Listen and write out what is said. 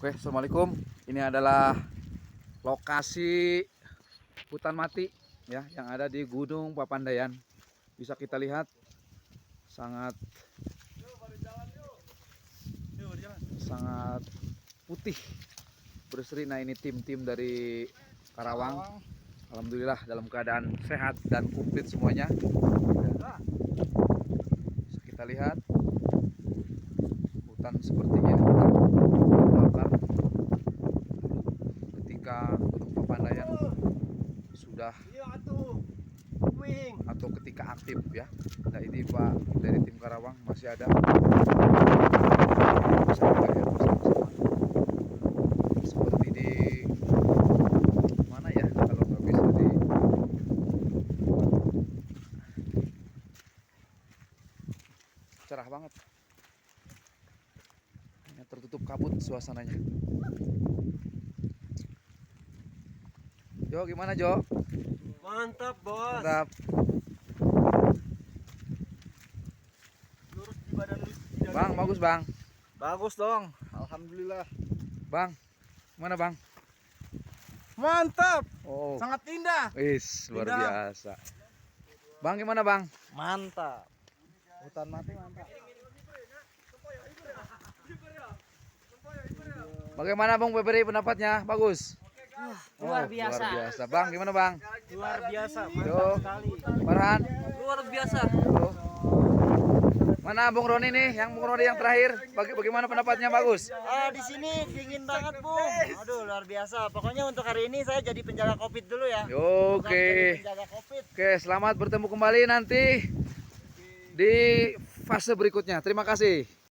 Oke, assalamualaikum. Ini adalah lokasi hutan mati ya yang ada di Gunung Papandayan. Bisa kita lihat sangat putih berseri. Nah, ini tim-tim dari Karawang. Alhamdulillah dalam keadaan sehat dan komplit semuanya. Bisa kita lihat hutan seperti ini, hutan ketika Gunung Papandayan sudah atau ketika aktif ya. Nah, ini Pak dari tim Karawang masih ada. Bisa kita lihat bersama-sama seperti di mana ya, kalau nggak bisa di cerah banget, hanya tertutup kabut suasananya. Jo, gimana Jo? Mantap, Bos. Mantap. Lurus di badan lu. Bang, bagus Bang. Bagus dong. Alhamdulillah. Bang, mana Bang? Mantap. Oh, Sangat indah. wis luar Indah. biasa. Bang, gimana Bang? Mantap. Hutan mati mantap. Bagaimana Bang Beberi pendapatnya? Bagus. Luar Oh, biasa. Luar biasa. Bang, gimana Bang? Luar biasa. Yo. Mantap sekali. Farhan? Luar biasa. Yo. Mana Bung Roni nih? Yang Bung Roni yang terakhir. Bagaimana pendapatnya? Bagus. Di sini dingin banget, Bu. Aduh, luar biasa. Pokoknya untuk hari ini saya jadi penjaga Covid dulu ya. Oke. Penjaga Covid. Oke, selamat bertemu kembali nanti di fase berikutnya. Terima kasih.